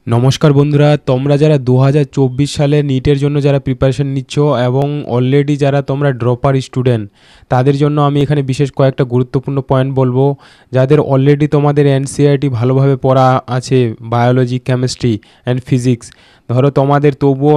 নমস্কার বন্ধুরা, তোমরা যারা 2024 সালে নিটের জন্য যারা প্রিপারেশন নিচ্ছ এবং অলরেডি যারা তোমরা ড্রপার স্টুডেন্ট, তাদের জন্য আমি এখানে বিশেষ কয়েকটা গুরুত্বপূর্ণ পয়েন্ট বলবো। যাদের অলরেডি তোমাদের এনসিইআরটি ভালোভাবে পড়া আছে, বায়োলজি, কেমিস্ট্রি অ্যান্ড ফিজিক্স, ধরো তোমাদের তবুও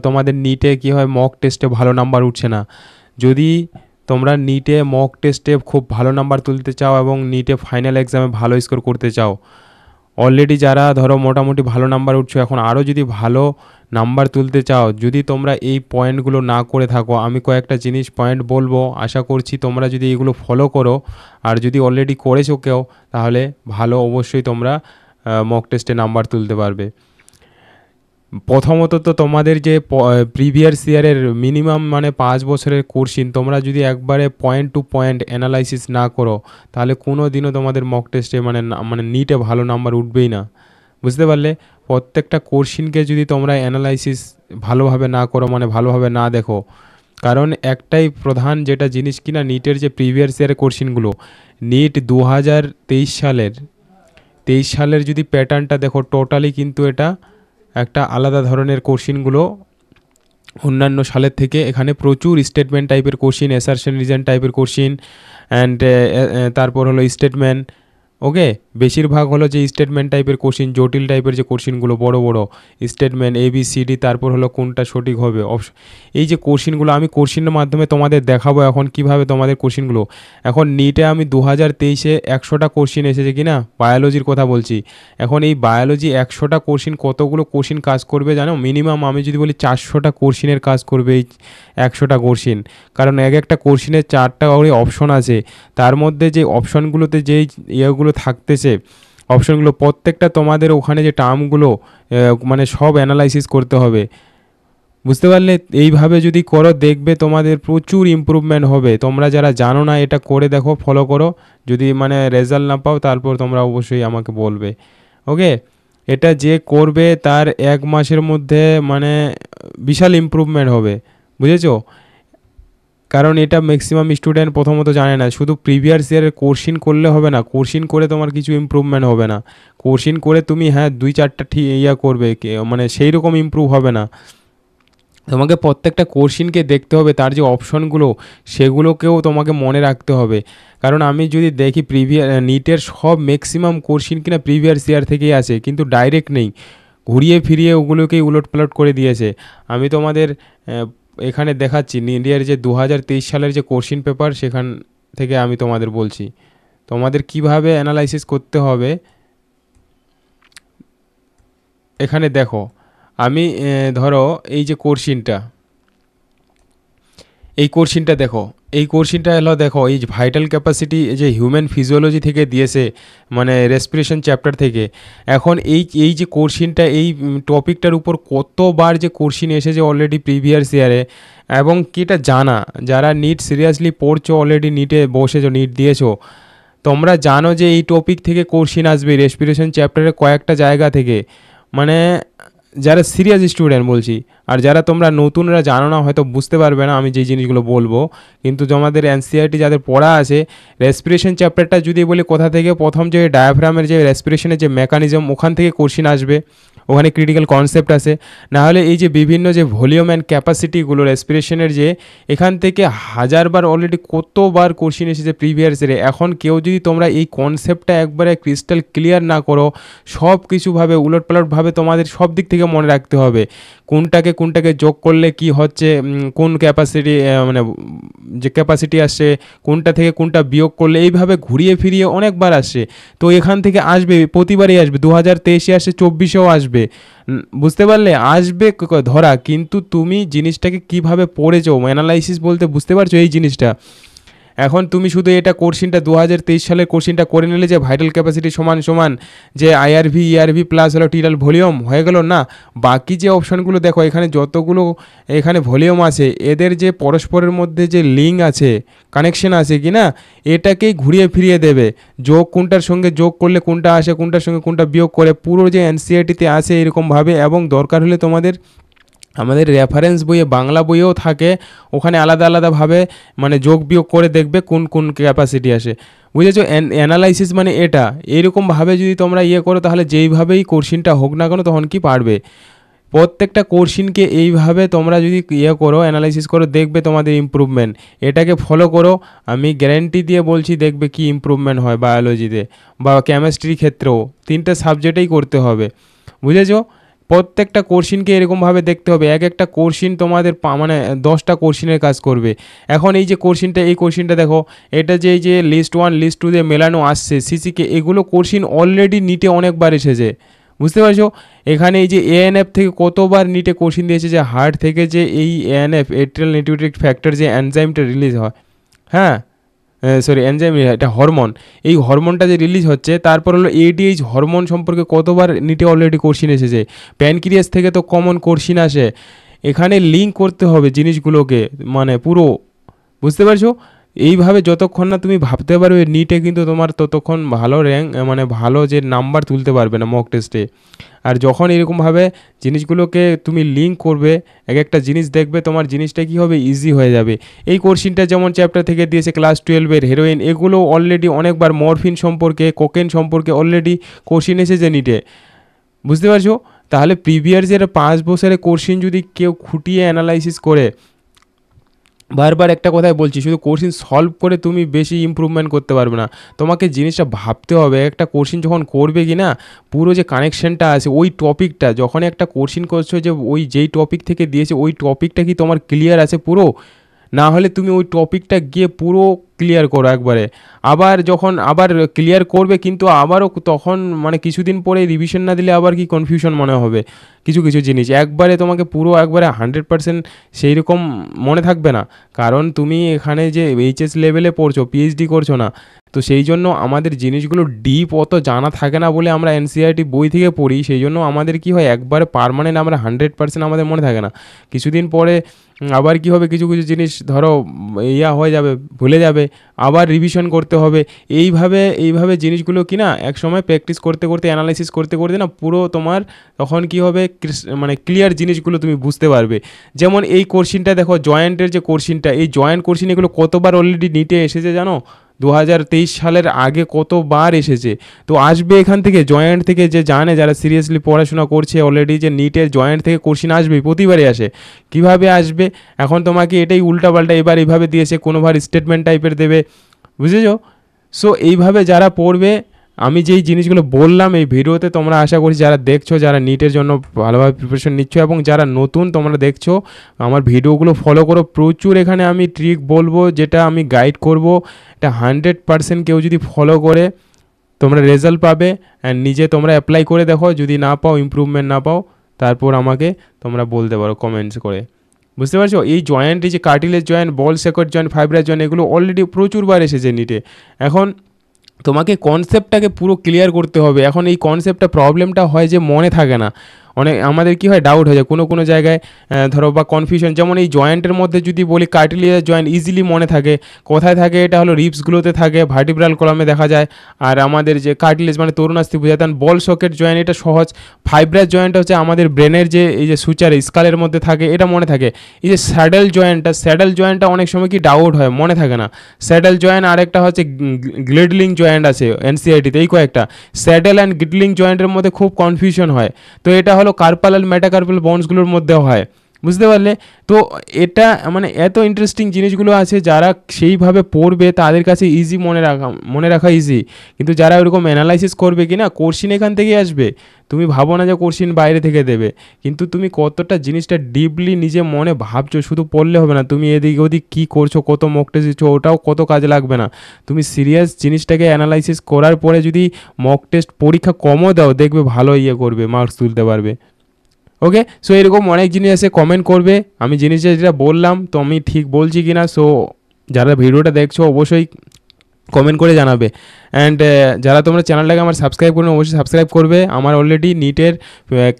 তোমাদের নিটে কী হয়, মক টেস্টে ভালো নাম্বার উঠছে না। যদি তোমরা নিটে মক টেস্টে খুব ভালো নাম্বার তুলতে চাও এবং নিটে ফাইনাল এক্সামে ভালো স্কোর করতে চাও, অলরেডি যারা ধরো মোটামুটি ভালো নাম্বার উঠছো, এখন আরও যদি ভালো নাম্বার তুলতে চাও, যদি তোমরা এই পয়েন্টগুলো না করে থাকো, আমি কয়েকটা পয়েন্ট বলবো, আশা করছি তোমরা যদি এগুলো ফলো করো, আর যদি অলরেডি করেছো কেউ, তাহলে ভালো অবশ্যই তোমরা মক টেস্টে নাম্বার তুলতে পারবে। প্রথমত তো তোমাদের যে প্রিভিয়াস ইয়ারের মিনিমাম 5 বছরের কোর্সিন তোমরা যদি একবারে পয়েন্ট টু পয়েন্ট অ্যানালাইসিস না করো, তাহলে কোনো দিনও তোমাদের মক টেস্টে নিটে ভালো নাম্বার উঠবেই না। বুঝতে পারলে? প্রত্যেকটা কোর্সিনকে যদি তোমরা অ্যানালাইসিস ভালোভাবে না করো, ভালোভাবে না দেখো, কারণ একটাই প্রধান যেটা জিনিস কিনা, নিটের যে প্রিভিয়াস ইয়ারের কোর্সিনগুলো, নিট 2023 সালের যদি প্যাটার্নটা দেখো, টোটালি কিন্তু এটা একটা আলাদা ধরনের কোশ্চিনগুলো অন্যান্য সালের থেকে। এখানে প্রচুর স্টেটমেন্ট টাইপের কোশ্চিন, অ্যাসারশন রিজন টাইপের কোশ্চিন অ্যান্ড তারপর হলো স্টেটমেন্ট। ওকে, বেশিরভাগ হলো যে স্টেটমেন্ট টাইপের কোশ্চিন, জটিল টাইপের যে কোশ্চিনগুলো, বড় বড় স্টেটমেন্ট ABCD, তারপর হলো কোনটা সঠিক হবে এই যে কোশ্চিনগুলো আমি কোশ্চিনের মাধ্যমে তোমাদের দেখাবো এখন কিভাবে তোমাদের কোশ্চিনগুলো। এখন নিটে আমি 2023-এ 100টা কোশ্চিন এসেছে কিনা, বায়োলজির কথা বলছি। এখন এই বায়োলজি 100টা কোশ্চিন, কতগুলো কোশ্চিন কাজ করবে জানো? মিনিমাম আমি যদি বলি 400টা কোশ্চিনের কাজ করবে এই 100টা কোশ্চিন। কারণ একটা কোশ্চিনের 4টা করে অপশন আছে, তার মধ্যে যে অপশনগুলোতে যেই ইয়েগুলো থাকতেছে, অপশনগুলো প্রত্যেকটা তোমাদের ওখানে যে টার্মগুলো সব অ্যানালাইসিস করতে হবে। বুঝতে পারলে? এইভাবে যদি করো, দেখবে তোমাদের প্রচুর ইমপ্রুভমেন্ট হবে। তোমরা যারা জানো না, এটা করে দেখো, ফলো করো। যদি রেজাল্ট না পাও, তারপর তোমরা অবশ্যই আমাকে বলবে। ওকে, এটা যে করবে তার 1 মাসের মধ্যে বিশাল ইমপ্রুভমেন্ট হবে। বুঝেছো? কারণ এটা ম্যাক্সিমাম স্টুডেন্ট প্রথমত জানে না। শুধু প্রিভিয়াস ইয়ারের কোর্সিন করলে হবে না, কোর্সিন করে তোমার কিছু ইমপ্রুভমেন্ট হবে না। কোর্সিন করে তুমি 2-4টা করবে, সেই রকম ইমপ্রুভ হবে না। তোমাকে প্রত্যেকটা কোশ্চিনকে দেখতে হবে, তার যে অপশনগুলো সেগুলোকেও তোমাকে মনে রাখতে হবে। কারণ আমি যদি দেখি নিটের সব ম্যাক্সিমাম কোশ্চিন কিনা প্রিভিয়াস ইয়ার থেকেই আছে, কিন্তু ডাইরেক্ট নেই, ঘুরিয়ে ফিরিয়ে ওগুলোকেই উলটপালট করে দিয়েছে। আমি তোমাদের এখানে দেখাচ্ছি ইন্ডিয়ার যে 2023 সালের যে কোশ্চিন পেপার, সেখান থেকে আমি তোমাদের বলছি তোমাদের কিভাবে অ্যানালাইসিস করতে হবে। এখানে দেখো, আমি ধরো এই যে কোশ্চিনটা দেখো, এই কোশ্চিনটা হলো, দেখো এই ভাইটাল ক্যাপাসিটি যে হিউম্যান ফিজিওলজি থেকে দিয়েছে, রেসপিরেশন চ্যাপ্টার থেকে। এখন এই যে কোশ্চিনটা, এই টপিকটার উপর কতবার যে কোশ্চিন এসেছে অলরেডি প্রিভিয়াস ইয়ারে, এবং কিটা জানা, যারা নিট সিরিয়াসলি পড়ছো, অলরেডি নিটে বসেছো, নিট দিয়েছো, তোমরা জানো যে এই টপিক থেকে কোশ্চিন আসবে, রেসপিরেশন চ্যাপ্টারের কয়েকটা জায়গা থেকে। মানে যারা সিরিয়াস স্টুডেন্ট বলছি, আর যারা তোমরা নতুনরা জানো না, হয়তো বুঝতে পারবে না আমি যেই জিনিসগুলো বলবো, কিন্তু তোমাদের এনসিইআরটি যাদের পড়া আছে, রেসপিরেশন চ্যাপ্টারটা যদি বলি কোথা থেকে, প্রথম যে ডায়াফ্রামের যে রেসপিরেশনের যে মেকানিজম, ওখান থেকে কোশ্চিন আসবে, ওখানে ক্রিটিক্যাল কনসেপ্ট আছে। নাহলে এই যে বিভিন্ন যে ভলিউম অ্যান্ড ক্যাপাসিটিগুলো রেসপিরেশনের, যে এখান থেকে হাজারবার অলরেডি কতবার কোশ্চিন এসেছে প্রিভিয়াস ইয়ারে। এখন কেউ যদি তোমরা এই কনসেপ্টটা একবারে ক্রিস্টাল ক্লিয়ার না করো, সব কিছুভাবে উলটপালটভাবে তোমাদের সব দিক থেকে মনে রাখতে হবে, কোনটাকে যোগ করলে কি হচ্ছে, কোন ক্যাপাসিটি যে ক্যাপাসিটি আসছে, কোনটা থেকে কোনটা বিয়োগ করলে, এইভাবে ঘুরিয়ে ফিরিয়ে অনেকবার আসছে। তো এখান থেকে আসবে, প্রতিবারই আসবে, 2023-এ আসছে, 24-এও আসবে। বুঝতে পারলে? আসবে ধরা, কিন্তু তুমি জিনিসটাকে কিভাবে পড়েছো, অ্যানালাইসিস বলতে বুঝতে পারছো এই জিনিসটা। এখন তুমি শুধু এটা কোশ্চিনটা 2023 সালের কোশ্চিনটা করে নিলে যে ভাইটাল ক্যাপাসিটি সমান সমান যে IRV ERV প্লাস হলো টিটাল ভলিউম হয়ে গেল না। বাকি যে অপশানগুলো দেখো, এখানে যতগুলো এখানে ভলিউম আছে, এদের যে পরস্পরের মধ্যে যে লিঙ্ক আছে, কানেকশন আছে কি না, এটাকেই ঘুরিয়ে ফিরিয়ে দেবে। যোগ কোনটার সঙ্গে যোগ করলে কোনটা আসে, কোনটার সঙ্গে কোনটা বিয়োগ করে, পুরো যে এনসিইআরটিতে আসে এরকমভাবে। এবং দরকার হলে তোমাদের আমাদের রেফারেন্স বইয়ে বাংলা বইয়েও থাকে, ওখানে আলাদা আলাদাভাবে মানে যোগ বিয়োগ করে দেখবে কোন কোন ক্যাপাসিটি আসে, বুঝেছো। অ্যানালাইসিস মানে এটা, এইরকমভাবে যদি তোমরা ইয়ে করো তাহলে যেইভাবেই কোশ্চিনটা হোক না কেন তখন কি পারবে। প্রত্যেকটা কোশ্চিনকে এইভাবে তোমরা যদি ইয়ে করো, অ্যানালাইসিস করো, দেখবে তোমাদের ইমপ্রুভমেন্ট। এটাকে ফলো করো, আমি গ্যারেন্টি দিয়ে বলছি দেখবে কি ইমপ্রুভমেন্ট হয় বায়োলজিতে বা কেমিস্ট্রির ক্ষেত্রেও, তিনটে সাবজেক্টেই করতে হবে, বুঝেছো। প্রত্যেকটা কোশ্চিনকে এরকমভাবে দেখতে হবে, এক একটা কোশ্চিন তোমাদের মানে 10টা কোশ্চিনের কাজ করবে। এখন এই যে কোশ্চিনটা, এই কোশ্চিনটা দেখো, এটা যে এই যে লিস্ট 1 লিস্ট 2 দিয়ে মেলানো আসছে সিসিকে, এগুলো কোশ্চিন অলরেডি নিটে অনেকবার এসেছে, বুঝতে পারছো। এখানে এই যে এএনএফ থেকে কতবার নিটে কোশ্চিন দিয়েছে যে হার্ট থেকে যে এই এএনএফ এট্রিয়াল নিউট্রিয়েন্ট ফ্যাক্টর যে এনজাইমটা রিলিজ হয়, হ্যাঁ সরি এনজাইম, এটা হরমোন, এই হরমোনটা যে রিলিজ হচ্ছে, তারপর হলো এডিএইচ হরমোন সম্পর্কে কতবার নিটে অলরেডি কোশ্চিন এসেছে। প্যানক্রিয়াস থেকে তো কমন কোশ্চিন আসে। এখানে লিঙ্ক করতে হবে জিনিসগুলোকে, মানে পুরো, বুঝতে পারছো। এইভাবে যতক্ষণ না তুমি ভাবতে পারবে নিটে, কিন্তু তোমার ততক্ষণ ভালো র্যাঙ্ক মানে ভালো যে নাম্বার তুলতে পারবে না মক টেস্টে। আর যখন এরকমভাবে জিনিসগুলোকে তুমি লিঙ্ক করবে, এক একটা জিনিস দেখবে তোমার জিনিসটা কী হবে, ইজি হয়ে যাবে। এই কোশ্চিনটা যেমন চ্যাপ্টার থেকে দিয়েছে ক্লাস 12-এর হেরোইন, এগুলো অলরেডি অনেকবার মরফিন সম্পর্কে, কোকেন সম্পর্কে অলরেডি কোশ্চিন এসেছে নিটে, বুঝতে পারছো। তাহলে প্রিভিয়াস ইয়ার 5 বছরের কোশ্চিন যদি কেউ খুঁটিয়ে অ্যানালাইসিস করে, বারবার একটা কথাই বলছি, শুধু কোশ্চিন সলভ করে তুমি বেশি ইমপ্রুভমেন্ট করতে পারবে না, তোমাকে জিনিসটা ভাবতে হবে। একটা কোশ্চিন যখন করবে কি না, পুরো যে কানেকশনটা আছে ওই টপিকটা, যখন একটা কোশ্চিন করছো যে ওই যেই টপিক থেকে দিয়েছে ওই টপিকটা কি তোমার ক্লিয়ার আছে পুরো, না হলে তুমি ওই টপিকটা গিয়ে পুরো ক্লিয়ার করো একবারে। আবার যখন আবার ক্লিয়ার করবে, কিন্তু আবারও তখন মানে কিছুদিন পরে রিভিশন না দিলে আবার কি কনফিউশন মনে হবে, কিছু কিছু জিনিস একবারে তোমাকে পুরো একবারে 100% সেই রকম মনে থাকবে না। কারণ তুমি এখানে যে এইচএস লেভেলে পড়ছো, পিএইচডি করছো না, তো সেই জন্য আমাদের জিনিসগুলো ডিপ অত জানা থাকে না বলে আমরা এনসিইআরটি বই থেকে পড়ি, সেই জন্য আমাদের কি হয় একবারে পার্মানেন্ট আমরা 100% আমাদের মনে থাকে না। কিছুদিন পরে আবার কি হবে, কিছু কিছু জিনিস ধরো ইয়া হয়ে যাবে, ভুলে যাবে, আবার রিভিশন করতে হবে। এইভাবে এইভাবে জিনিসগুলো কি না একসময় প্র্যাকটিস করতে করতে, অ্যানালাইসিস করতে করতে না পুরো তোমার তখন কি হবে, মানে ক্লিয়ার জিনিসগুলো তুমি বুঝতে পারবে। যেমন এই কোশ্চিনটা দেখো, জয়েন্টের যে কোশ্চিনটা, এই জয়েন্ট কোশ্চিন এগুলো কতবার অলরেডি নিটে এসেছে জানো, 2023 সালের আগে কতবার এসেছে। তো আসবে এখান থেকে জয়েন্ট থেকে, যে জানে যারা সিরিয়াসলি পড়াশোনা করছে অলরেডি, যে নিটের জয়েন্ট থেকে কোশ্চিন আসবে, প্রতিবারই আসে। কিভাবে আসবে, এখন তোমাকে এটাই উল্টাপাল্টা এবার এইভাবে দিয়েছে, কোনোবার স্টেটমেন্ট টাইপের দেবে, বুঝেছো। সো এইভাবে যারা পড়বে, আমি যেই জিনিসগুলো বললাম এই ভিডিওতে, তোমরা আশা করছি যারা দেখছো, যারা নিটের জন্য ভালোভাবে প্রিপারেশন নিচ্ছ এবং যারা নতুন তোমরা দেখছো, আমার ভিডিওগুলো ফলো করো। প্রচুর এখানে আমি ট্রিক বলবো, যেটা আমি গাইড করব, এটা 100% কেউ যদি ফলো করে তোমরা রেজাল্ট পাবে। অ্যান্ড নিজে তোমরা অ্যাপ্লাই করে দেখো, যদি না পাও, ইমপ্রুভমেন্ট না পাও, তারপর আমাকে তোমরা বলতে পারো কমেন্টস করে, বুঝতে পারছো। এই জয়েন্ট, এই যে কার্টিলেজ জয়েন্ট, বল সেকট জয়েন্ট, ফাইব্রাস জয়েন্ট, এগুলো অলরেডি প্রচুরবার এসেছে নিটে। এখন তোমাকে কনসেপ্টটাকে পুরো ক্লিয়ার করতে হবে। এখন এই কনসেপ্টটা প্রবলেমটা হয় যে মনে থাকে না, অনেক আমাদের কি হয় ডাউট হয়ে যায় কোনো কোনো জায়গায়, ধরো বা কনফিউশন। যেমন এই জয়েন্টের মধ্যে যদি বলি কার্টিলেজ জয়েন্ট ইজিলি মনে থাকে, কোথায় থাকে, এটা হলো রিপসগুলোতে থাকে, ভার্টিব্রাল কলামে দেখা যায়। আর আমাদের যে কার্টিলেজ মানে তরুণাস্থি বোঝাতেন, বল সকেট জয়েন্ট এটা সহজ। ফাইব্রাস জয়েন্ট হচ্ছে আমাদের ব্রেনের যে এই যে সুচার স্কালের মধ্যে থাকে, এটা মনে থাকে। এই যে স্যাডেল জয়েন্টটা অনেক সময় কি ডাউট হয়, মনে থাকে না। স্যাডেল জয়েন্ট, আরেকটা হচ্ছে গ্লিডলিং জয়েন্ট আছে এনসিআরটিতে, এই কয়েকটা। স্যাডেল অ্যান্ড গ্লিডলিং জয়েন্টের মধ্যে খুব কনফিউশন হয়। তো এটা হলো কার্পাল আর মেটাকার্পাল বন্ডসগুলোর মধ্যে হয়, বুঝতে পারলে। তো এটা মানে এত ইন্টারেস্টিং জিনিসগুলো আছে, যারা সেইভাবে পড়বে তাদের কাছে ইজি মনে রাখা ইজি। কিন্তু যারা ওরকম অ্যানালাইসিস করবে কি না, কোশ্চিন এখান থেকেই আসবে। তুমি ভাবো না যে কোশ্চিন বাইরে থেকে দেবে, কিন্তু তুমি কতটা জিনিসটা ডিপলি নিজে মনে ভাবছো, শুধু পড়লে হবে না, তুমি এদিক ওদিক কী করছো, কত মক টেস্ট দিচ্ছ, ওটাও কত কাজে লাগবে না। তুমি সিরিয়াস জিনিসটাকে অ্যানালাইসিস করার পরে যদি মক টেস্ট পরীক্ষা কমও দাও, দেখবে ভালো ইয়ে করবে, মার্কস তুলতে পারবে। ওকে, সো এরকম অনেক জিনিস আছে, কমেন্ট করবে আমি জিনিসটা যেটা বললাম তো আমি ঠিক বলছি কি না। সো যারা ভিডিওটা দেখছো অবশ্যই কমেন্ট করে জানাবে। অ্যান্ড যারা তোমরা চ্যানেলটাকে আমার সাবস্ক্রাইব করবে অবশ্যই সাবস্ক্রাইব করবে। আমার অলরেডি নিটের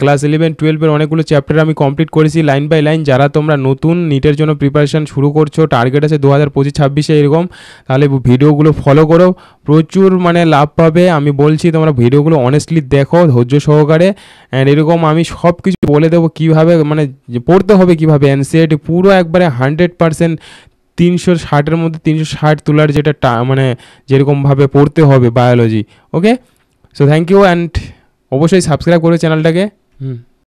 ক্লাস 11-12 অনেকগুলো চ্যাপ্টার আমি কমপ্লিট করেছি লাইন বাই লাইন। যারা তোমরা নতুন নিটের জন্য প্রিপারেশান শুরু করছো, টার্গেট আছে 2025-26 এরকম, তাহলে ভিডিওগুলো ফলো করো, প্রচুর মানে লাভ পাবে। আমি বলছি তোমরা ভিডিওগুলো অনেস্টলি দেখো ধৈর্য সহকারে। অ্যান্ড এরকম আমি সব কিছু বলে দেবো কীভাবে মানে পড়তে হবে, কীভাবে এনসিইআরটি পুরো একবারে 100% 360-এর মধ্যে 360 তোলার যেটা মানে যেরকমভাবে পড়তে হবে biology. Okay, so thank you and অবশ্যই সাবস্ক্রাইব করবে চ্যানেলটাকে।